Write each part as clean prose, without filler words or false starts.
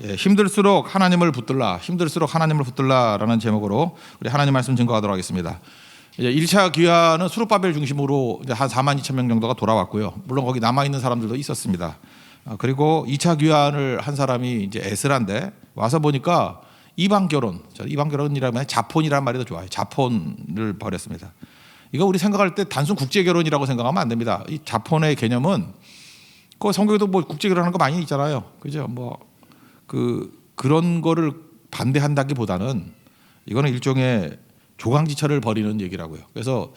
예, 힘들수록 하나님을 붙들라, 힘들수록 하나님을 붙들라라는 제목으로 우리 하나님 말씀 증거하도록 하겠습니다. 이제 1차 귀환은 수룹바벨 중심으로 이제 한 4만 2천 명 정도가 돌아왔고요. 물론 거기 남아 있는 사람들도 있었습니다. 그리고 2차 귀환을 한 사람이 이제 에스라인데 와서 보니까 이방 결혼이라면 자폰이라는 말이 더 좋아요. 자폰을 벌였습니다. 이거 우리 생각할 때 단순 국제 결혼이라고 생각하면 안 됩니다. 이 자폰의 개념은 그 성경에도 뭐 국제 결혼하는 거 많이 있잖아요. 그죠? 그런 거를 반대한다기보다는 이거는 일종의 조강지처를 벌이는 얘기라고요. 그래서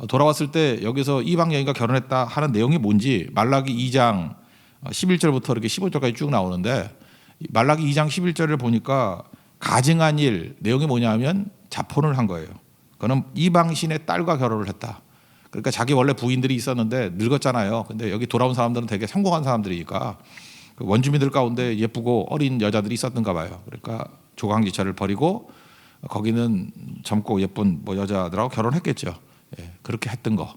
돌아왔을 때 여기서 이방 여인과 결혼했다 하는 내용이 뭔지 말라기 2장 11절부터 이렇게 15절까지 쭉 나오는데 말라기 2장 11절을 보니까 가증한 일 내용이 뭐냐면 자폰을 한 거예요. 그는 이방 신의 딸과 결혼을 했다. 그러니까 자기 원래 부인들이 있었는데 늙었잖아요. 근데 여기 돌아온 사람들은 되게 성공한 사람들이니까 원주민들 가운데 예쁘고 어린 여자들이 있었던가 봐요. 그러니까 조강지처를 벌이고 거기는 젊고 예쁜 뭐 여자들하고 결혼했겠죠. 예, 그렇게 했던 거.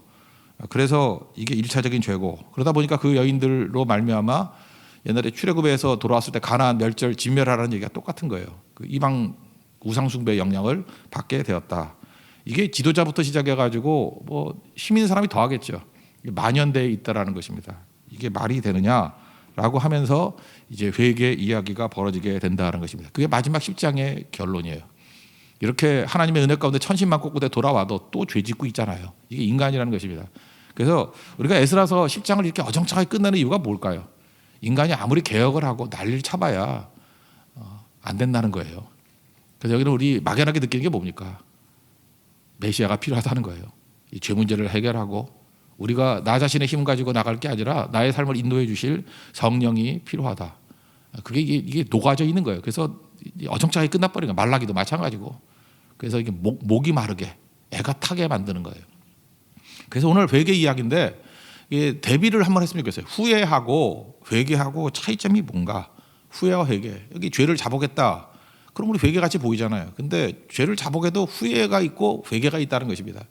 그래서 이게 1차적인 죄고 그러다 보니까 그 여인들로 말미암아 옛날에 출애굽에서 돌아왔을 때 가나안 멸절 진멸하라는 얘기가 똑같은 거예요. 그 이방 우상숭배의 영향을 받게 되었다. 이게 지도자부터 시작해가지고 뭐 힘 있는 사람이 더 하겠죠. 만연되어 있다라는 것입니다. 이게 말이 되느냐라고 하면서 이제 회개 이야기가 벌어지게 된다는 것입니다. 그게 마지막 10장의 결론이에요. 이렇게 하나님의 은혜 가운데 천신만고국에 돌아와도 또 죄짓고 있잖아요. 이게 인간이라는 것입니다. 그래서 우리가 에스라서 10장을 이렇게 어정쩡하게 끝내는 이유가 뭘까요? 인간이 아무리 개혁을 하고 난리를 쳐봐야 안 된다는 거예요. 그래서 여기는 우리 막연하게 느끼는 게 뭡니까? 메시아가 필요하다는 거예요. 이 죄 문제를 해결하고 우리가 나 자신의 힘 가지고 나갈 게 아니라 나의 삶을 인도해 주실 성령이 필요하다. 그게 이게 녹아져 있는 거예요. 그래서 어정쩡하게 끝나버린 거예요. 말라기도 마찬가지고. 그래서 이게 목이 마르게 애가 타게 만드는 거예요. 그래서 오늘 회개 이야기인데 이게 대비를 한번 했으면 좋겠어요. 후회하고 회개하고 차이점이 뭔가? 후회와 회개. 여기 죄를 자복했다. 그럼 우리 회개 같이 보이잖아요. 근데 죄를 자복해도 후회가 있고 회개가 있다는 것입니다.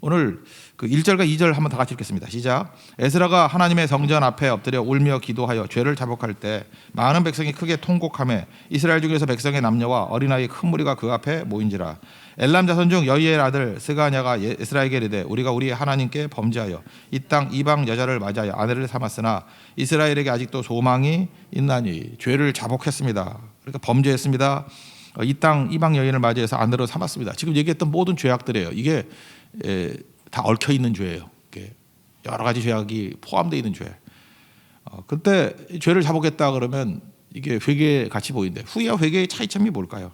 오늘 그 1절과 2절 한번 다 같이 읽겠습니다. 시작. 에스라가 하나님의 성전 앞에 엎드려 울며 기도하여 죄를 자복할 때 많은 백성이 크게 통곡하며 이스라엘 중에서 백성의 남녀와 어린아이 큰 무리가 그 앞에 모인지라. 엘람 자손 중 여이엘 아들 스가냐가 에스라에게 이르되 우리가 우리 하나님께 범죄하여 이 땅 이방 여자를 맞이하여 아내를 삼았으나 이스라엘에게 아직도 소망이 있나니 죄를 자복했습니다. 그러니까 범죄했습니다. 이 땅 이방 여인을 맞이해서 아내로 삼았습니다. 지금 얘기했던 모든 죄악들이에요. 이게 다 얽혀 있는 죄예요. 여러 가지 죄악이 포함되어 있는 죄. 그때 죄를 자복했다 그러면 이게 회개 같이 보이는데 후회와 회개의 차이점이 뭘까요?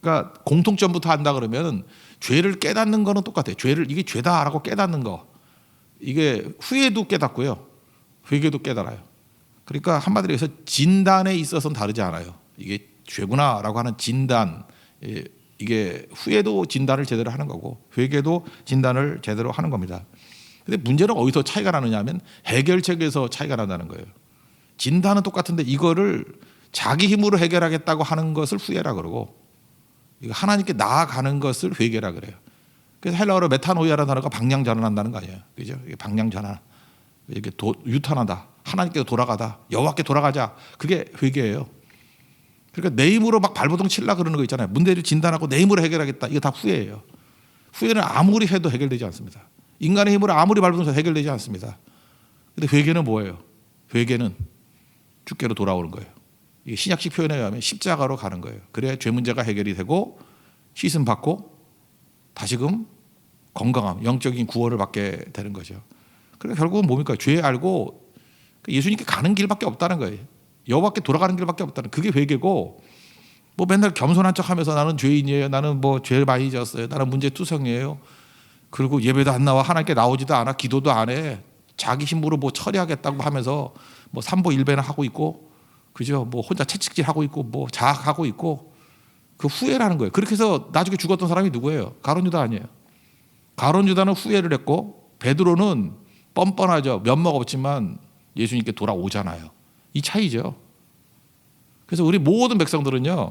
그러니까 공통점부터 한다 그러면 죄를 깨닫는 거는 똑같아요. 죄를 이게 죄다라고 깨닫는 거. 이게 후회도 깨닫고요. 회개도 깨달아요. 그러니까 한마디로 해서 진단에 있어서는 다르지 않아요. 이게 죄구나라고 하는 진단. 이게 후회도 진단을 제대로 하는 거고 회개도 진단을 제대로 하는 겁니다. 근데 문제는 어디서 차이가 나느냐 하면 해결책에서 차이가 난다는 거예요. 진단은 똑같은데 이거를 자기 힘으로 해결하겠다고 하는 것을 후회라 그러고 하나님께 나아가는 것을 회개라 그래요. 그래서 헬라어로 메타노이아라는 단어가 방향전환한다는 거 아니에요. 그죠? 이게 방향전환. 이게 유턴하다. 하나님께 돌아가다. 여호와께 돌아가자. 그게 회개예요. 그러니까 내 힘으로 막 발버둥 칠라 그러는 거 있잖아요. 문제를 진단하고 내 힘으로 해결하겠다. 이거 다 후회예요. 후회는 아무리 해도 해결되지 않습니다. 인간의 힘으로 아무리 발버둥 쳐도 해결되지 않습니다. 그런데 회개는 뭐예요? 회개는 주께로 돌아오는 거예요. 이게 신약식 표현에 의하면 십자가로 가는 거예요. 그래야 죄 문제가 해결이 되고 씻음 받고 다시금 건강함, 영적인 구원을 받게 되는 거죠. 그러니까 결국은 뭡니까? 죄 알고 예수님께 가는 길밖에 없다는 거예요. 여호와께 돌아가는 길밖에 없다는 그게 회개고 뭐 맨날 겸손한 척하면서 나는 죄인이에요. 나는 뭐 죄를 많이 지었어요. 나는 문제투성이에요. 그리고 예배도 안 나와 하나님께 나오지도 않아 기도도 안 해. 자기 힘으로 뭐 처리하겠다고 하면서 뭐 삼보일배나 하고 있고 그죠? 뭐 혼자 채찍질 하고 있고 뭐 자학하고 있고 그 후회라는 거예요. 그렇게 해서 나중에 죽었던 사람이 누구예요? 가룟 유다 아니에요. 가룟 유다는 후회를 했고 베드로는 뻔뻔하죠. 면목 없지만 예수님께 돌아오잖아요. 이 차이죠. 그래서 우리 모든 백성들은요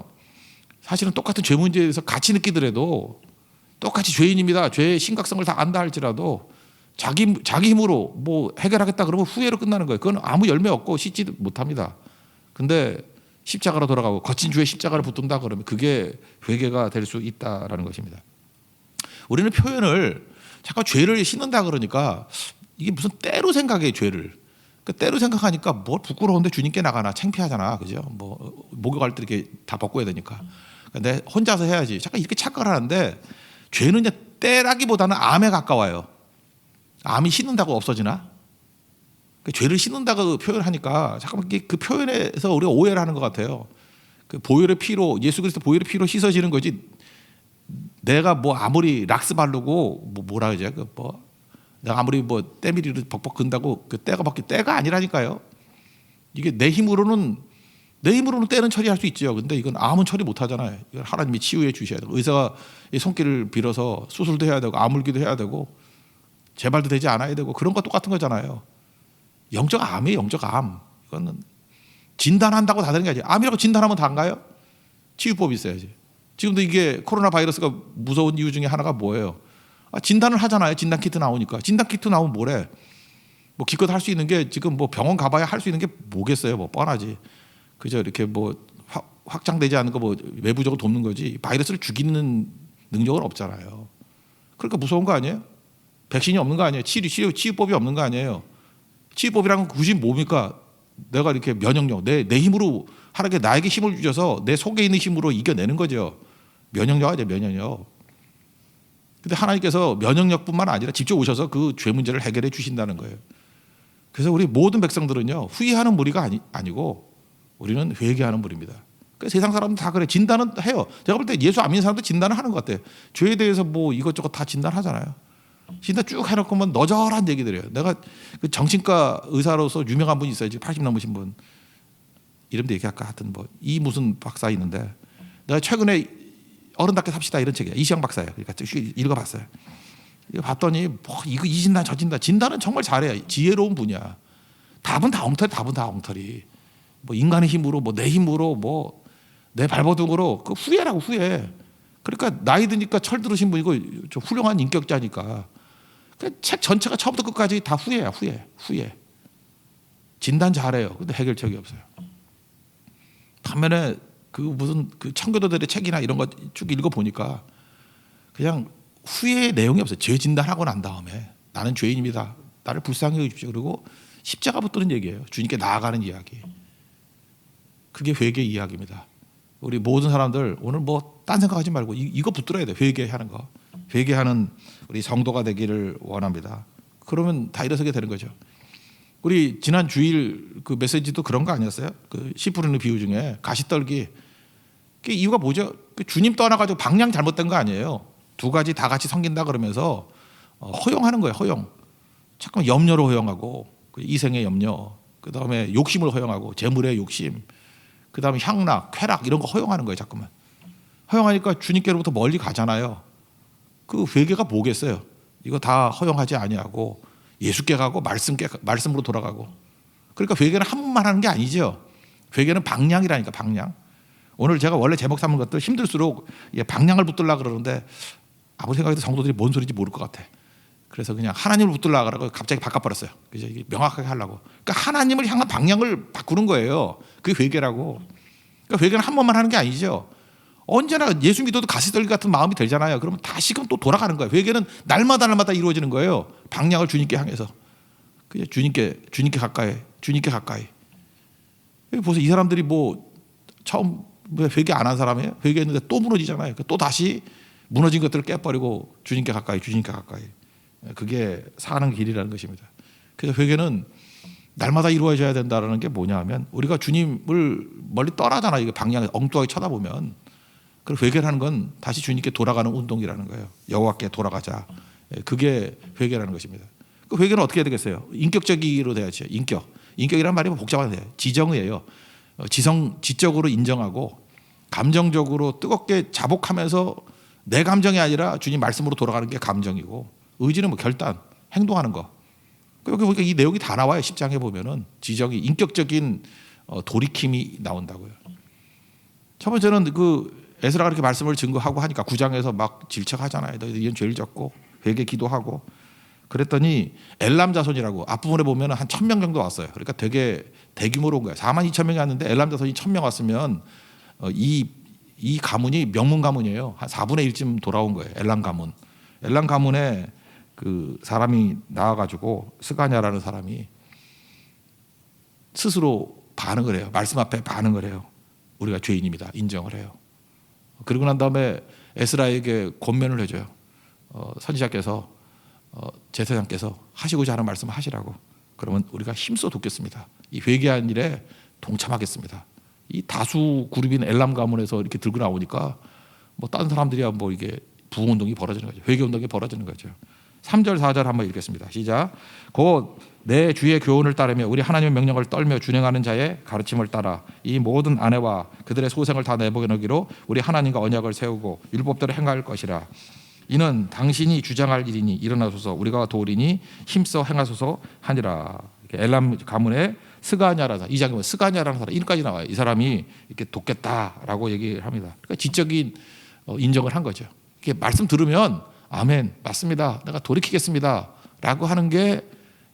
사실은 똑같은 죄 문제에 대해서 같이 느끼더라도 똑같이 죄인입니다. 죄의 심각성을 다 안다 할지라도 자기 힘으로 뭐 해결하겠다 그러면 후회로 끝나는 거예요. 그건 아무 열매 없고 씻지 못합니다. 근데 십자가로 돌아가고 거친 주에 십자가를 붙든다 그러면 그게 회개가 될 수 있다라는 것입니다. 우리는 표현을 잠깐 죄를 씻는다 그러니까 이게 무슨 때로 생각해 죄를. 그 때로 생각하니까 뭘 부끄러운데 주님께 나가나 창피하잖아, 그죠? 뭐 목욕할 때 이렇게 다 벗고 해야 되니까. 내 혼자서 해야지. 잠깐 이렇게 착각을 하는데 죄는 이제 때라기보다는 암에 가까워요. 암이 씻는다고 없어지나? 그 죄를 씻는다고 표현하니까 잠깐만 그 표현에서 우리가 오해를 하는 것 같아요. 그 보혈의 피로 예수 그리스도 보혈의 피로 씻어지는 거지. 내가 뭐 아무리 락스 바르고 뭐라 그러지? 그 내가 아무리 뭐 때밀이를 벅벅 근다고 그 때가 벗기 때가 아니라니까요. 이게 내 힘으로는 때는 처리할 수 있죠. 근데 이건 암은 처리 못 하잖아요. 이건 하나님이 치유해 주셔야 되고 의사가 손길을 빌어서 수술도 해야 되고 아물기도 해야 되고 재발도 되지 않아야 되고 그런 거 똑같은 거잖아요. 영적 암이에요. 영적 암. 이거는 진단한다고 다 되는 게 아니에요. 암이라고 진단하면 다 안 가요? 치유법이 있어야지. 지금도 이게 코로나 바이러스가 무서운 이유 중에 하나가 뭐예요? 진단을 하잖아요. 진단 키트 나오니까. 진단 키트 나오면 뭐래? 뭐 기껏 할 수 있는 게 지금 뭐 병원 가봐야 할 수 있는 게 뭐겠어요? 뭐 뻔하지. 그저 이렇게 뭐 확장되지 않은 거 뭐 외부적으로 돕는 거지. 바이러스를 죽이는 능력은 없잖아요. 그러니까 무서운 거 아니에요? 백신이 없는 거 아니에요? 치유법이 없는 거 아니에요? 치유법이란 건 굳이 뭡니까? 내가 이렇게 면역력, 내 힘으로 하나님께 나에게 힘을 주셔서 내 속에 있는 힘으로 이겨내는 거죠. 면역력 아니에요, 면역력. 근데 하나님께서 면역력뿐만 아니라 직접 오셔서 그 죄 문제를 해결해 주신다는 거예요. 그래서 우리 모든 백성들은요, 후회하는 무리가 아니고 우리는 회개하는 무리입니다. 그러니까 세상 사람은 다 그래. 진단은 해요. 제가 볼 때 예수 안 믿는 사람도 진단을 하는 것 같아요. 죄에 대해서 뭐 이것저것 다 진단하잖아요. 진단 쭉 해놓고만 너절한 얘기들이에요. 내가 그 정신과 의사로서 유명한 분이 있어요. 80 넘으신 분. 이름도 얘기할까? 하여튼 뭐 이 무슨 박사 있는데 내가 최근에 어른답게 삽시다 이런 책이야. 이시영 박사예요. 그러니까 읽어봤어요. 이거 봤더니 뭐 이거 이 진단 저 진단. 진단은 정말 잘해요. 지혜로운 분이야. 답은 다 엉터리. 뭐 인간의 힘으로 뭐 내 힘으로 뭐 내 발버둥으로 그 후회라고 후회. 그러니까 나이 드니까 철 들으신 분이고 좀 훌륭한 인격자니까. 그 책 전체가 처음부터 끝까지 다 후회야. 후회. 진단 잘해요. 근데 해결책이 없어요. 반면에 그 무슨 그 청교도들의 책이나 이런 거 쭉 읽어 보니까 그냥 후회의 내용이 없어요. 죄 진단하고 난 다음에 나는 죄인입니다. 나를 불쌍히 여기십시오. 그리고 십자가 붙드는 얘기예요. 주님께 나아가는 이야기. 그게 회개 이야기입니다. 우리 모든 사람들 오늘 뭐 딴 생각하지 말고 이거 붙들어야 돼. 회개하는 거. 회개하는 우리 성도가 되기를 원합니다. 그러면 다 일어서게 되는 거죠. 우리 지난 주일 그 메시지도 그런 거 아니었어요? 그 씨 뿌리는 비유 중에 가시떨기. 그 이유가 뭐죠? 그 주님 떠나가지고 방향 잘못된 거 아니에요? 두 가지 다 같이 섬긴다 그러면서 허용하는 거예요. 허용. 잠깐 염려를 허용하고 그 이생의 염려, 그 다음에 욕심을 허용하고 재물의 욕심, 그 다음에 향락, 쾌락 이런 거 허용하는 거예요. 자꾸만. 허용하니까 주님께로부터 멀리 가잖아요. 그 회개가 뭐겠어요? 이거 다 허용하지 아니하고 예수께 가고 말씀으로 돌아가고. 그러니까 회개는 한 번만 하는 게 아니죠. 회개는 방향이라니까 방향. 오늘 제가 원래 제목 삼은 것도 힘들수록 방향을 붙들려고 그러는데 아무리 생각해도 성도들이 뭔 소리인지 모를 것 같아. 그래서 그냥 하나님을 붙들려고 그러고 갑자기 바꿔버렸어요. 그죠? 이게 명확하게 하려고. 그러니까 하나님을 향한 방향을 바꾸는 거예요. 그게 회개라고. 그러니까 회개는 한 번만 하는 게 아니죠. 언제나 예수 믿어도 가시떨기 같은 마음이 들잖아요. 그러면 다시금 또 돌아가는 거예요. 회개는 날마다 이루어지는 거예요. 방향을 주님께 향해서. 그냥 주님께 가까이. 여기 보세요. 이 사람들이 뭐 처음 회개 안 한 사람이에요. 회개했는데 또 무너지잖아요. 또 다시 무너진 것들을 깨버리고 주님께 가까이. 그게 사는 길이라는 것입니다. 그래서 회개는 날마다 이루어져야 된다는 게 뭐냐 하면 우리가 주님을 멀리 떠나잖아요. 이게 방향을 엉뚱하게 쳐다보면. 그리고 회개를 하는 건 다시 주님께 돌아가는 운동이라는 거예요. 여호와께 돌아가자. 그게 회개라는 것입니다. 그 회개는 어떻게 해야 되겠어요? 인격적으로 돼야죠. 인격이란 말이 복잡한데 지정이에요. 지적으로 인정하고 감정적으로 뜨겁게 자복하면서 내 감정이 아니라 주님 말씀으로 돌아가는 게 감정이고 의지는 뭐 결단, 행동하는 거. 그러니까 이 내용이 다 나와요. 10장에 보면은 지정이 인격적인 돌이킴이 나온다고요. 첫 번째는 그 에스라가 이렇게 말씀을 증거하고 하니까 9장에서 막 질책하잖아요. 너희들 이런 죄를 졌고 회개 기도하고 그랬더니 엘람 자손이라고 앞부분에 보면 한 1,000명 정도 왔어요. 그러니까 되게 대규모로 온 거예요. 42,000명이 왔는데 엘람 자손이 1,000명 왔으면 이 가문이 명문 가문이에요. 한 4분의 1쯤 돌아온 거예요. 엘람 가문. 엘람 가문에 그 사람이 나와가지고 스가냐라는 사람이 스스로 반응을 해요. 말씀 앞에 반응을 해요. 우리가 죄인입니다. 인정을 해요. 그리고 난 다음에 에스라에게 권면을 해줘요. 선지자께서 제사장께서 하시고자 하는 말씀을 하시라고. 그러면 우리가 힘써 돕겠습니다. 이 회개한 일에 동참하겠습니다. 이 다수 그룹인 엘람 가문에서 이렇게 들고 나오니까 뭐 다른 사람들이야 뭐 이게 부흥운동이 벌어지는 거죠. 회개운동이 벌어지는 거죠. 3절 4절 한번 읽겠습니다. 시작. 곧 내 주의 교훈을 따르며 우리 하나님의 명령을 떨며 준행하는 자의 가르침을 따라 이 모든 아내와 그들의 소생을 다 내보내기로 우리 하나님과 언약을 세우고 율법대로 행할 것이라. 이는 당신이 주장할 일이니 일어나소서 우리가 도우리니 힘써 행하소서 하니라. 엘람 가문의 스가냐라는 이 장면 스가냐라는 사람 이름까지 나와요. 이 사람이 이렇게 돕겠다라고 얘기를 합니다. 그러니까 지적인 인정을 한 거죠. 이렇게 말씀 들으면 아멘 맞습니다. 내가 돌이키겠습니다라고 하는 게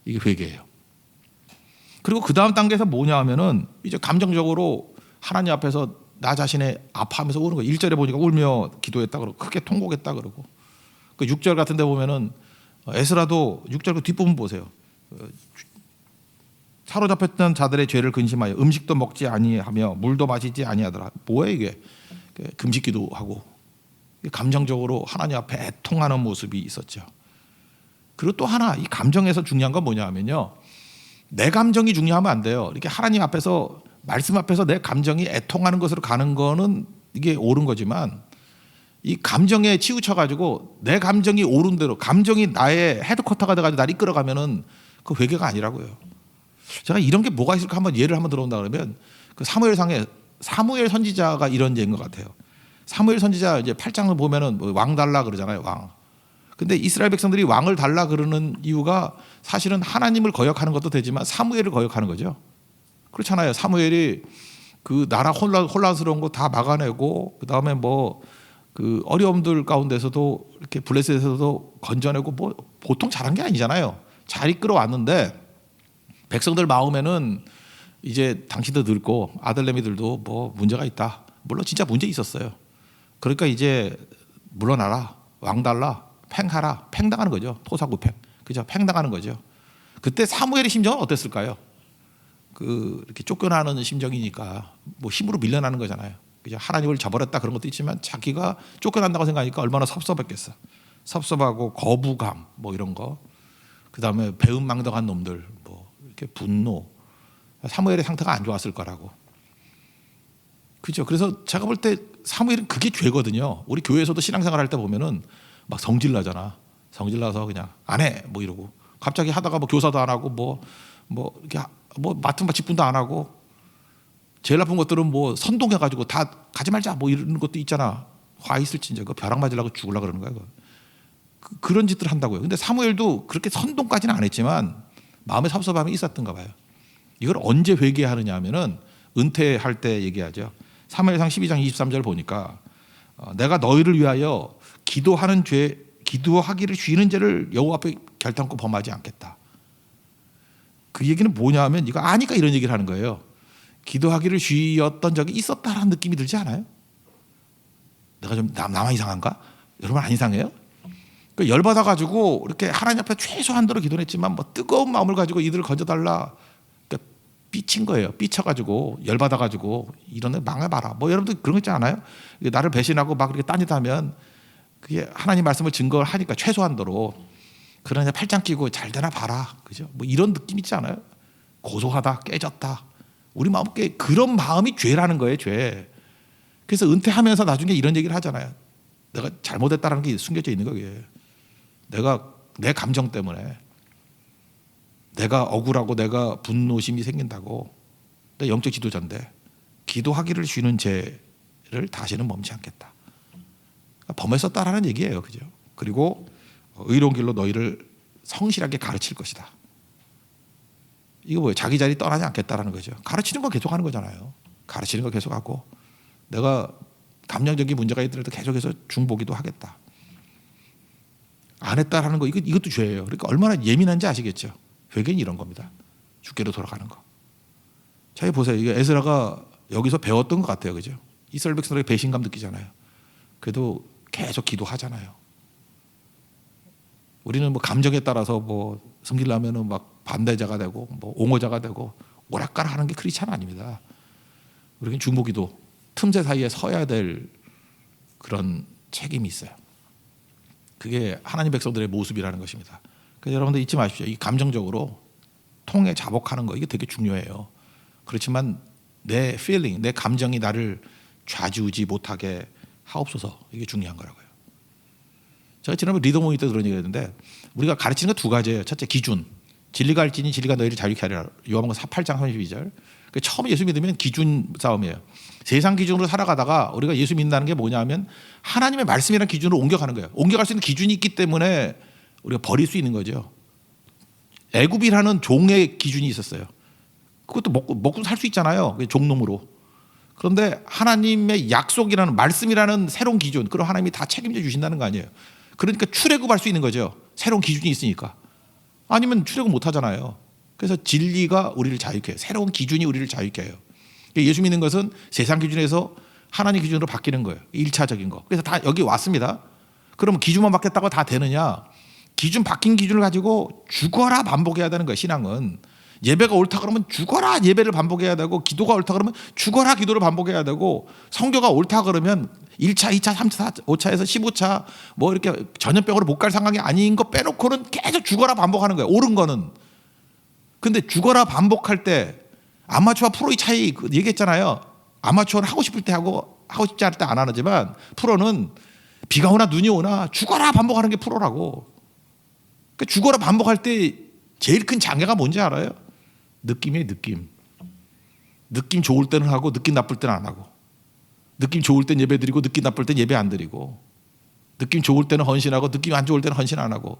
이게 회개예요. 그리고 그 다음 단계에서 뭐냐 하면은 이제 감정적으로 하나님 앞에서 나 자신의 아파하면서 우는 거예요. 1절에 보니까 울며 기도했다 그러고 크게 통곡했다 그러고 그 6절 같은 데 보면은 에스라도 6절 그 뒷부분 보세요. 사로잡혔던 자들의 죄를 근심하여 음식도 먹지 아니하며 물도 마시지 아니하더라. 뭐예요 이게? 금식 기도하고 감정적으로 하나님 앞에 애통하는 모습이 있었죠. 그리고 또 하나 이 감정에서 중요한 건 뭐냐 하면요. 내 감정이 중요하면 안 돼요. 이렇게 하나님 앞에서 말씀 앞에서 내 감정이 애통하는 것으로 가는 거는 이게 옳은 거지만 이 감정에 치우쳐 가지고 내 감정이 옳은 대로 감정이 나의 헤드쿼터가 돼 가지고 나를 이끌어가면은 그 회개가 아니라고요. 제가 이런 게 뭐가 있을까 한번 예를 한번 들어본다 그러면 그 사무엘상에 사무엘 선지자가 이런 예인 것 같아요. 사무엘 선지자 이제 8장을 보면은 왕 달라 그러잖아요. 왕. 근데 이스라엘 백성들이 왕을 달라 그러는 이유가 사실은 하나님을 거역하는 것도 되지만 사무엘을 거역하는 거죠. 그렇잖아요. 사무엘이 그 나라 혼란스러운 거 다 막아내고 그 다음에 뭐 그 어려움들 가운데서도 이렇게 블레셋에서도 건져내고 뭐 보통 잘한 게 아니잖아요. 잘 이끌어왔는데 백성들 마음에는 이제 당신도 늙고 아들내미들도 뭐 문제가 있다. 물론 진짜 문제 있었어요. 그러니까 이제 물러나라, 왕 달라, 팽하라, 팽당하는 거죠. 토사구팽, 그죠? 팽당하는 거죠. 그때 사무엘의 심정은 어땠을까요? 그 이렇게 쫓겨나는 심정이니까 뭐 힘으로 밀려나는 거잖아요. 그죠? 하나님을 저버렸다 그런 것도 있지만 자기가 쫓겨난다고 생각하니까 얼마나 섭섭했겠어. 섭섭하고 거부감 뭐 이런 거. 그 다음에 배은망덕한 놈들 뭐 이렇게 분노. 사무엘의 상태가 안 좋았을 거라고. 그죠? 그래서 제가 볼 때 사무엘은 그게 죄거든요. 우리 교회에서도 신앙생활 할 때 보면은 막 성질나잖아. 성질나서 그냥 안 해 뭐 이러고 갑자기 하다가 뭐 교사도 안 하고 뭐 이렇게 뭐 맡은 바 직분도 안 하고 제일 나쁜 것들은 뭐 선동해가지고 다 가지 말자 뭐 이런 것도 있잖아. 화 있을진저 그 벼락 맞으려고 죽으려고 그러는 거야. 그런 짓들 한다고요. 근데 사무엘도 그렇게 선동까지는 안 했지만 마음에 섭섭함이 있었던가 봐요. 이걸 언제 회개하느냐 하면은 은퇴할 때 얘기하죠. 사무엘상 12장 23절 보니까 내가 너희를 위하여 기도하기를 쉬는 죄를 여호와 앞에 결단코 범하지 않겠다. 그 얘기는 뭐냐 하면 이거 아니까 이런 얘기를 하는 거예요. 기도하기를 쉬었던 적이 있었다라는 느낌이 들지 않아요? 내가 좀 나만 이상한가? 여러분 안 이상해요? 그러니까 열받아가지고 이렇게 하나님 앞에 최소한도로 기도를 했지만 뭐 뜨거운 마음을 가지고 이들을 건져달라. 그러니까 삐친 거예요. 삐쳐가지고 열받아가지고 이런 애 망해봐라. 뭐 여러분들 그런 거 있지 않아요? 나를 배신하고 막 그렇게 딴짓하면 그게 하나님 말씀을 증거를 하니까 최소한도로 그러냐 팔짱 끼고 잘 되나 봐라. 그죠? 뭐 이런 느낌 있지 않아요? 고소하다, 깨졌다. 우리 마음 그런 마음이 죄라는 거예요, 죄. 그래서 은퇴하면서 나중에 이런 얘기를 하잖아요. 내가 잘못했다는 게 숨겨져 있는 거예요. 내가 내 감정 때문에 내가 억울하고 내가 분노심이 생긴다고. 내 영적 지도자인데 기도하기를 쉬는 죄를 다시는 멈지 않겠다. 그러니까 범했었다라는 얘기예요, 그죠? 그리고 의로운 길로 너희를 성실하게 가르칠 것이다. 이거 뭐예요? 자기 자리 떠나지 않겠다라는 거죠. 가르치는 거 계속하는 거잖아요. 가르치는 거 계속하고 내가 감정적인 문제가 있더라도 계속해서 중보기도 하겠다. 안 했다라는 거 이것도 죄예요. 그러니까 얼마나 예민한지 아시겠죠. 회개는 이런 겁니다. 주께로 돌아가는 거. 자, 보세요. 이게 에스라가 여기서 배웠던 것 같아요, 그죠? 이스라엘 백성들에게 배신감 느끼잖아요. 그래도 계속 기도하잖아요. 우리는 뭐 감정에 따라서 뭐 섬기려면은 막 반대자가 되고 뭐 옹호자가 되고 오락가락 하는 게 크리스찬 아닙니다. 우리는 중보기도 틈새 사이에 서야 될 그런 책임이 있어요. 그게 하나님 백성들의 모습이라는 것입니다. 그래서 여러분들 잊지 마십시오. 이 감정적으로 통해 자복하는 거 이게 되게 중요해요. 그렇지만 내 feeling, 내 감정이 나를 좌지우지 못하게 하옵소서. 이게 중요한 거라고요. 제가 지난번 리더 모임 때 그런 얘기 했는데 우리가 가르치는 거 두 가지예요. 첫째 기준. 진리가 알지니 진리가 너희를 자유케 하리라. 요한복음 8장 32절. 처음에 예수 믿으면 기준 싸움이에요. 세상 기준으로 살아가다가 우리가 예수 믿는다는 게 뭐냐면 하나님의 말씀이라는 기준으로 옮겨가는 거예요. 옮겨갈 수 있는 기준이 있기 때문에 우리가 버릴 수 있는 거죠. 애굽이라는 종의 기준이 있었어요. 그것도 먹고 살 수 있잖아요. 종놈으로. 그런데 하나님의 약속이라는 말씀이라는 새로운 기준, 그럼 하나님이 다 책임져 주신다는 거 아니에요. 그러니까 출애굽할 수 있는 거죠. 새로운 기준이 있으니까. 아니면 출애굽 못 하잖아요. 그래서 진리가 우리를 자유케 해요. 새로운 기준이 우리를 자유케 해요. 예수 믿는 것은 세상 기준에서 하나님 기준으로 바뀌는 거예요. 1차적인 거. 그래서 다 여기 왔습니다. 그러면 기준만 바뀌었다고 다 되느냐? 기준 바뀐 기준을 가지고 죽어라 반복해야 되는 거예요. 신앙은. 예배가 옳다 그러면 죽어라 예배를 반복해야 되고, 기도가 옳다 그러면 죽어라 기도를 반복해야 되고, 성교가 옳다 그러면 1차, 2차, 3차, 5차에서 15차 뭐 이렇게 전염병으로 못 갈 상황이 아닌 거 빼놓고는 계속 죽어라 반복하는 거예요. 옳은 거는. 근데 죽어라 반복할 때 아마추어와 프로의 차이 얘기했잖아요. 아마추어는 하고 싶을 때 하고 싶지 않을 때 안 하지만 프로는 비가 오나 눈이 오나 죽어라 반복하는 게 프로라고. 그러니까 죽어라 반복할 때 제일 큰 장애가 뭔지 알아요? 느낌이에요. 느낌 좋을 때는 하고 느낌 나쁠 때는 안 하고, 느낌 좋을 땐 예배 드리고 느낌 나쁠 땐 예배 안 드리고, 느낌 좋을 때는 헌신하고 느낌 안 좋을 때는 헌신 안 하고.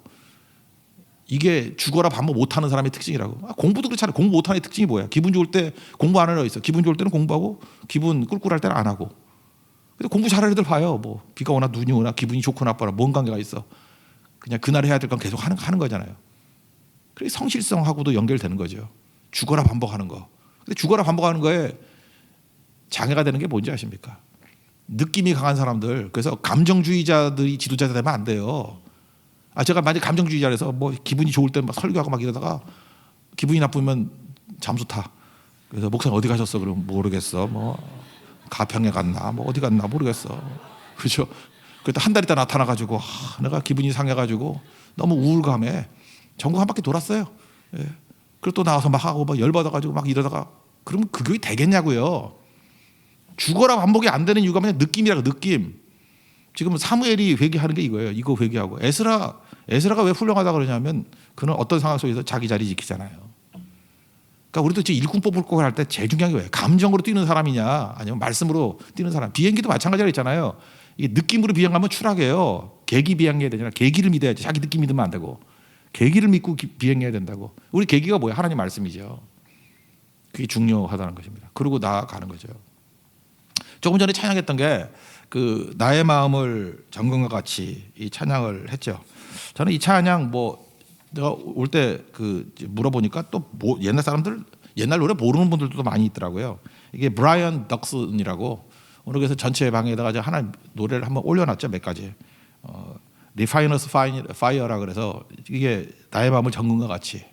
이게 죽어라 반복 못하는 사람의 특징이라고. 공부도 그렇잖아요. 공부 못하는 특징이 뭐야? 기분 좋을 때 공부 안 하려 있어. 기분 좋을 때는 공부하고 기분 꿀꿀할 때는 안 하고. 근데 공부 잘하는 애들 봐요. 뭐 비가 오나 눈이 오나 기분이 좋고 나빠라 뭔 관계가 있어. 그냥 그날 해야 될 건 계속 하는 거잖아요. 그래서 성실성하고도 연결되는 거죠. 죽어라 반복하는 거. 근데 죽어라 반복하는 거에 장애가 되는 게 뭔지 아십니까? 느낌이 강한 사람들. 그래서 감정주의자들이 지도자 되면 안 돼요. 제가 만약 감정주의자라서 뭐 기분이 좋을 때 막 설교하고 막 이러다가 기분이 나쁘면 잠수 타. 그래서 목사님 어디 가셨어? 그러면 모르겠어. 뭐 가평에 갔나? 뭐 어디 갔나? 모르겠어. 그렇죠? 그때 한 달 있다 나타나가지고 내가 기분이 상해가지고 너무 우울감에 전국 한 바퀴 돌았어요. 예. 그리고 또 나와서 막 하고 막 열받아가지고 막 이러다가, 그러면 그 교회 되겠냐고요. 죽어라 반복이 안 되는 이유가 뭐냐? 느낌이라고. 느낌. 지금 사무엘이 회개하는 게 이거예요. 이거 회개하고. 에스라가 왜 훌륭하다 그러냐면 그는 어떤 상황 속에서 자기 자리 지키잖아요. 그러니까 우리도 지금 일꾼 뽑을 거 할 때 제일 중요한 게 뭐예요? 감정으로 뛰는 사람이냐 아니면 말씀으로 뛰는 사람. 비행기도 마찬가지로 있잖아요. 이게 느낌으로 비행하면 추락해요. 계기 비행해야 되잖아요. 계기를 믿어야지. 자기 느낌 믿으면 안 되고. 계기를 믿고 비행해야 된다고. 우리 계기가 뭐예요? 하나님 말씀이죠. 그게 중요하다는 것입니다. 그러고 나아가는 거죠. 조금 전에 찬양했던 게 그 나의 마음을 정금과 같이 이 찬양을 했죠. 저는 이 찬양 뭐 내가 올 때 그 물어보니까 또 뭐 옛날 사람들 옛날 노래 모르는 분들도 많이 있더라고요. 이게 브라이언 덕슨이라고, 오늘 그래서 전체 방에다가 하나 노래를 한번 올려놨죠. 몇 가지. Refiner's Fire라 그래서 이게 나의 마음을 정금과 같이.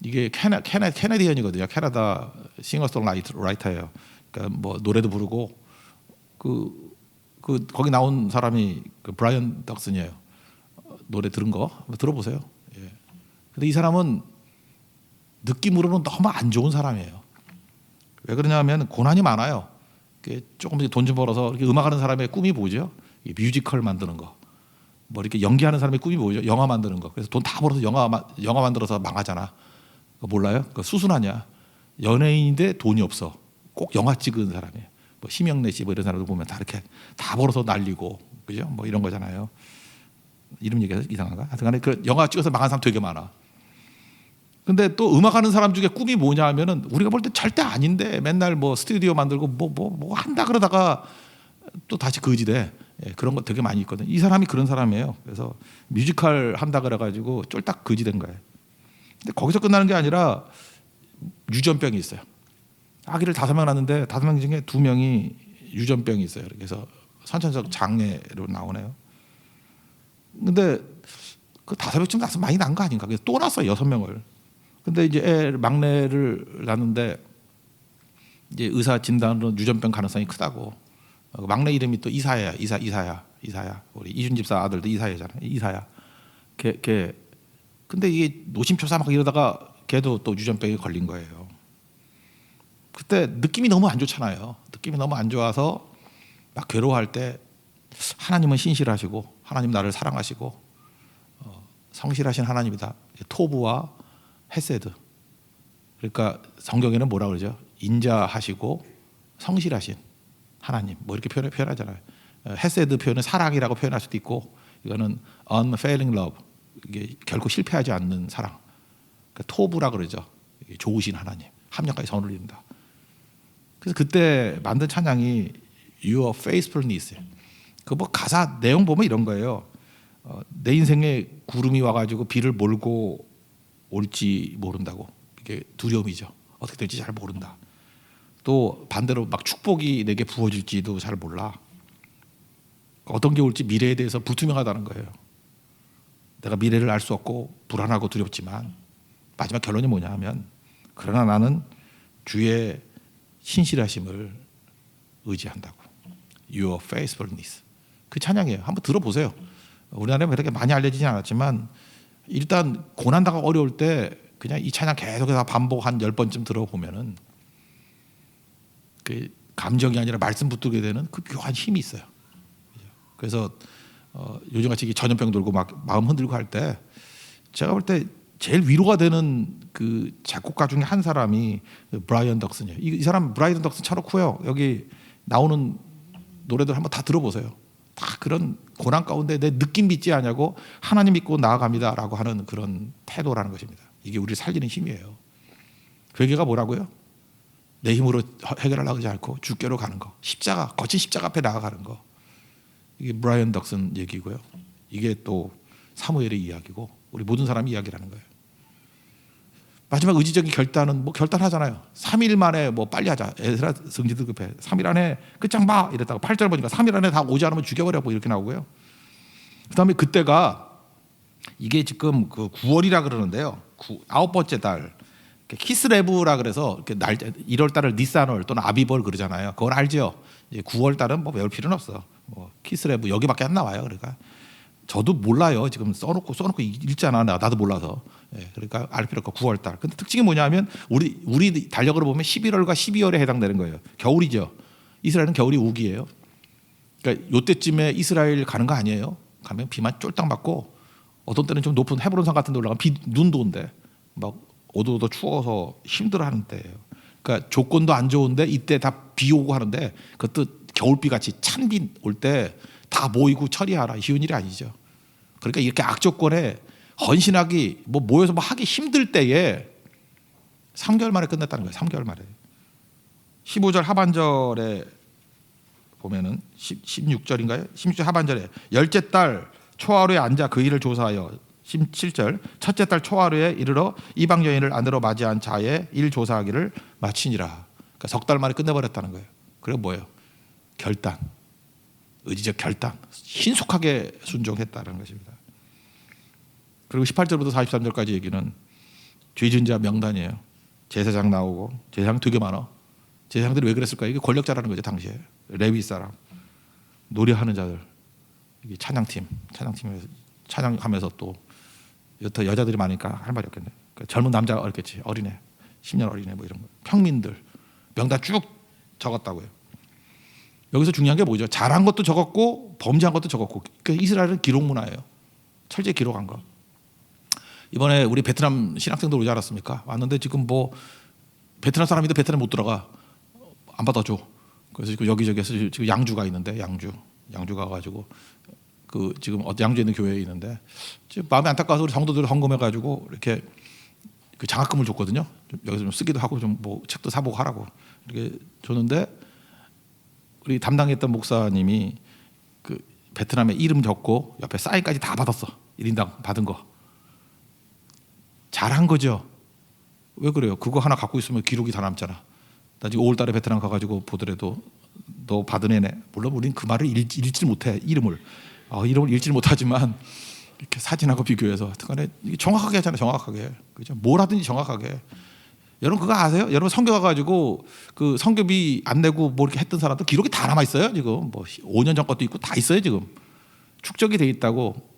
이게 캐네디언이거든요. 캐나다 싱어송라이터예요. 그러니까 뭐 노래도 부르고 거기 나온 사람이 그 브라이언 덕슨이에요. 노래 들은 거 한번 들어보세요. 예. 근데 이 사람은 느낌으로는 너무 안 좋은 사람이에요. 왜 그러냐면 고난이 많아요. 조금 돈 좀 벌어서 이렇게 음악하는 사람의 꿈이 뭐죠? 뮤지컬 만드는 거. 뭐 이렇게 연기하는 사람의 꿈이 뭐죠? 영화 만드는 거. 그래서 돈 다 벌어서 영화 만들어서 망하잖아. 그거 몰라요? 그거 수순하냐? 연예인인데 돈이 없어. 꼭 영화 찍은 사람이에요. 뭐 심영래 씨 뭐 이런 사람들 보면 다 이렇게 다 벌어서 날리고, 그죠? 뭐 이런 거잖아요. 이름 얘기해서 이상한가? 하여튼간에 그 영화 찍어서 망한 사람 되게 많아. 근데 또 음악하는 사람 중에 꿈이 뭐냐 하면은 우리가 볼 때 절대 아닌데 맨날 뭐 스튜디오 만들고 뭐 한다 그러다가 또 다시 거지돼. 예, 그런 거 되게 많이 있거든요. 이 사람이 그런 사람이에요. 그래서 뮤지컬 한다 그래가지고 쫄딱 거지된 거예요. 근데 거기서 끝나는 게 아니라 유전병이 있어요. 아기를 5명 낳았는데 5명 중에 2명이 유전병이 있어요. 그래서 선천적 장애로 나오네요. 근데 그 5명쯤 낳아서 많이 난 거 아닌가? 그래서 또 낳았어요. 6명을. 근데 이제 막내를 낳는데 이제 의사 진단으로 유전병 가능성이 크다고. 막내 이름이 또 이사야. 우리 이준 집사 아들도 이사야잖아요. 이사야. 걔 근데 이게 노심초사 막 이러다가 걔도 또 유전병에 걸린 거예요. 그때 느낌이 너무 안 좋잖아요. 느낌이 너무 안 좋아서 막 괴로워할 때 하나님은 신실하시고 하나님 나를 사랑하시고 성실하신 하나님이다. 토부와 헤세드. 그러니까 성경에는 뭐라 그러죠? 인자하시고 성실하신 하나님. 뭐 이렇게 표현하잖아요. 헤세드 표현은 사랑이라고 표현할 수도 있고 이거는 unfailing love. 이게 결코 실패하지 않는 사랑. 그러니까 토부라 그러죠. 좋으신 하나님. 합력까지 선을 이룬다. 그래서 그때 만든 찬양이 Your Faithfulness. 그 뭐 가사 내용 보면 이런 거예요. 내 인생에 구름이 와가지고 비를 몰고 올지 모른다고. 이게 두려움이죠. 어떻게 될지 잘 모른다. 또 반대로 막 축복이 내게 부어질지도 잘 몰라. 어떤 게 올지 미래에 대해서 불투명하다는 거예요. 내가 미래를 알 수 없고 불안하고 두렵지만 마지막 결론이 뭐냐 하면 그러나 나는 주의 신실하심을 의지한다고. Your faithfulness. 그 찬양이에요. 한번 들어보세요. 우리나라에 그렇게 많이 알려지진 않았지만 일단 고난당하고 어려울 때 그냥 이 찬양 계속해서 반복 한 10번쯤 들어보면은 그 감정이 아니라 말씀 붙들게 되는 그 묘한 힘이 있어요. 그래서 요즘같이 전염병 돌고 막 마음 흔들고 할 때 제가 볼 때 제일 위로가 되는 그 작곡가 중에 한 사람이 브라이언 덕슨이에요. 이 사람 브라이언 덕슨 쳐놓고요. 여기 나오는 노래들 한번 다 들어보세요. 다 그런 고난 가운데 내 느낌 믿지 않냐고 하나님 믿고 나아갑니다라고 하는 그런 태도라는 것입니다. 이게 우리를 살리는 힘이에요. 회개가 뭐라고요? 내 힘으로 해결하려고 하지 않고 주께로 가는 거. 십자가, 거친 십자가 앞에 나아가는 거. 이게 브라이언 덕슨 얘기고요. 이게 또 사무엘의 이야기고 우리 모든 사람이 이야기라는 거예요. 마지막 의지적인 결단은 뭐 결단하잖아요. 3일 만에 뭐 빨리 하자. 에스라 성지도 급해. 3일 안에 끝장 봐 이랬다가 8절 보니까 3일 안에 다 오지 않으면 죽여버려 뭐 이렇게 나오고요. 그다음에 그때가 이게 지금 그 9월이라 그러는데요. 9번째 달 키스레브라 그래서 이렇게 날 1월 달을 니산월 또는 아비벌 그러잖아요. 그걸 알죠. 이제 9월 달은 뭐 외울 필요는 없어. 뭐 키스레브 여기밖에 안 나와요. 그러니까 저도 몰라요. 지금 써놓고 읽잖아. 나도 몰라서. 예, 그러니까 알 필요 없고 9월 달. 근데 특징이 뭐냐면 우리 달력으로 보면 11월과 12월에 해당되는 거예요. 겨울이죠. 이스라엘은 겨울이 우기예요. 그러니까 요때쯤에 이스라엘 가는 거 아니에요. 가면 비만 쫄딱 맞고 어떤 때는 좀 높은 헤브론산 같은 데 올라가면 눈도 온대. 막 오도오도 추워서 힘들어하는 때예요. 그러니까 조건도 안 좋은데 이때 다 비 오고 하는데 그것도 겨울비 같이 찬 비 올 때 다 모이고 처리하라. 쉬운 일이 아니죠. 그러니까 이렇게 악조건에 헌신하기 뭐 모여서 뭐 하기 힘들 때에 3개월 만에 끝냈다는 거예요. 3개월 만에. 15절 하반절에 보면은 16절인가요? 16절 하반절에 열째 달 초하루에 앉아 그 일을 조사하여 17절 첫째 달 초하루에 이르러 이방 여인을 아내로 맞이한 자의 일 조사하기를 마치니라. 그러니까 석 달 만에 끝내버렸다는 거예요. 그리고 뭐예요? 결단, 의지적 결단, 신속하게 순종했다는 것입니다. 그리고 18절부터 43절까지 얘기는 죄진 자 명단이에요. 제사장 나오고 제사장 되게 많아. 제사장들이 왜 그랬을까? 이게 권력자라는 거죠 당시에. 레위 사람, 노래하는 자들, 이게 찬양팀에서 찬양하면서 또 여자들이 많으니까 할 말이 없겠네. 그러니까 젊은 남자가 어렵겠지. 어린애, 10년 어린애 뭐 이런 거. 평민들 명단 쭉 적었다고요. 여기서 중요한 게 뭐죠? 잘한 것도 적었고 범죄한 것도 적었고. 그러니까 이스라엘은 기록 문화예요. 철저히 기록한 거. 이번에 우리 베트남 신학생들 오지 않았습니까? 왔는데 지금 뭐 베트남 사람인데 베트남 못 들어가. 안 받아줘. 그래서 지금 여기저기에서 지금 양주가 있는데 양주 가가지고 그 지금 양주에 있는 교회에 있는데 지금 마음이 안타까워서 우리 성도들 헌금해가지고 이렇게 그 장학금을 줬거든요. 여기서 좀 쓰기도 하고 좀 뭐 책도 사보고 하라고 이렇게 줬는데 우리 담당했던 목사님이 그 베트남에 이름 적고 옆에 사인까지 다 받았어. 1인당 받은 거. 잘한 거죠. 왜 그래요? 그거 하나 갖고 있으면 기록이 다 남잖아. 나 지금 5월 달에 베트남 가가지고 보더라도 너 받은 애네. 물론 우린 그 말을 읽질 못해. 이름을 읽질 못하지만 이렇게 사진하고 비교해서 하여튼간에 이게 정확하게 하잖아요. 정확하게. 그죠? 뭘 하든지 정확하게. 여러분 그거 아세요? 여러분 성교 가가지고 그 성교비 안 내고 뭐 이렇게 했던 사람들 기록이 다 남아 있어요. 지금 뭐 5년 전 것도 있고 다 있어요. 지금 축적이 돼 있다고.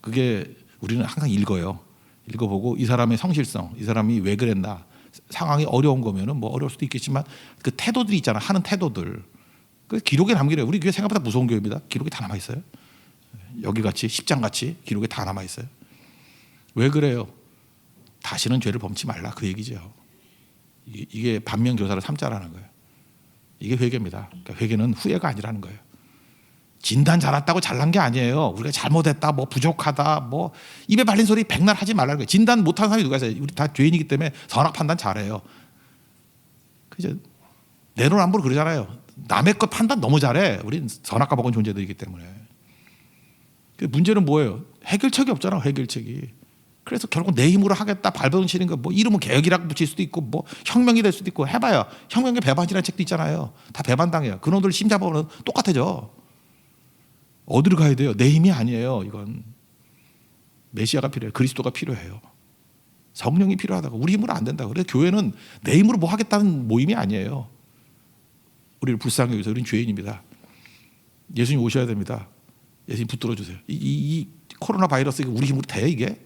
그게 우리는 항상 읽어요. 읽어보고 이 사람의 성실성, 이 사람이 왜 그랬나, 상황이 어려운 거면은 뭐 어려울 수도 있겠지만 그 태도들이 있잖아. 하는 태도들. 그 기록에 남기래요. 우리 교회 생각보다 무서운 교회입니다. 기록이 다 남아 있어요. 여기 같이 10장 같이 기록이 다 남아 있어요. 왜 그래요? 다시는 죄를 범치 말라 그 얘기죠. 이게 반면교사를 삼자라는 거예요. 이게 회개입니다. 그러니까 회개는 후회가 아니라는 거예요. 진단 잘했다고 잘난 게 아니에요. 우리가 잘못했다, 뭐 부족하다, 뭐 입에 발린 소리 백날 하지 말라는 거예요. 진단 못하는 사람이 누가 있어요? 우리 다 죄인이기 때문에 선악 판단 잘해요. 그죠? 내로남불 그러잖아요. 남의 것 판단 너무 잘해. 우린 선악과 먹은 존재들이기 때문에. 문제는 뭐예요? 해결책이 없잖아. 해결책이. 그래서 결국 내 힘으로 하겠다 발버둥치는 거, 뭐 이름은 개혁이라고 붙일 수도 있고 뭐 혁명이 될 수도 있고 해봐야 혁명의 배반이라는 책도 있잖아요. 다 배반당해요. 그놈들 심잡아보면 똑같아져. 어디로 가야 돼요? 내 힘이 아니에요. 이건 메시아가 필요해요. 그리스도가 필요해요. 성령이 필요하다고. 우리 힘으로 안 된다고. 그래서 교회는 내 힘으로 뭐 하겠다는 모임이 아니에요. 우리를 불쌍히 여기서 우리는 죄인입니다. 예수님 오셔야 됩니다. 예수님 붙들어 주세요. 이 코로나 바이러스 우리 힘으로 돼 이게?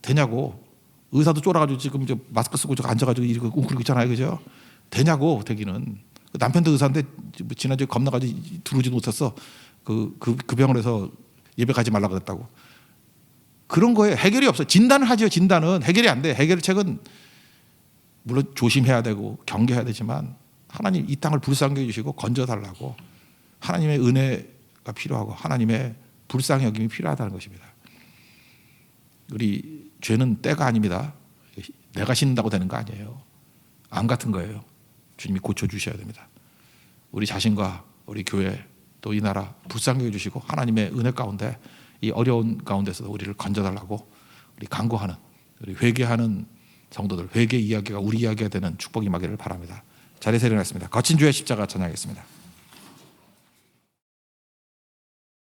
되냐고. 의사도 쫄아가지고 지금 저 마스크 쓰고 저 앉아가지고 이렇게 웅크리고 있잖아요. 그죠? 되냐고 되기는. 남편도 의사인데 지난주에 겁나가지고 들어오지도 못했어. 그 병원에서 예배 가지 말라고 했다고. 그런 거에 해결이 없어요. 진단을 하죠. 진단은 해결이 안 돼. 해결책은 물론 조심해야 되고 경계해야 되지만 하나님 이 땅을 불쌍히 해주시고 건져달라고. 하나님의 은혜가 필요하고 하나님의 불쌍히 여김이 필요하다는 것입니다. 우리 죄는 때가 아닙니다. 내가 씻는다고 되는 거 아니에요. 암 같은 거예요. 주님이 고쳐주셔야 됩니다. 우리 자신과 우리 교회 또 이 나라 불쌍히 해주시고 하나님의 은혜 가운데 이 어려운 가운데서도 우리를 건져달라고 우리 간구하는, 우리 회개하는 성도들, 회개 이야기가 우리 이야기가 되는 축복이 임하기를 바랍니다. 자리에서 일어나겠습니다. 거친 주의 십자가 찬양하겠습니다.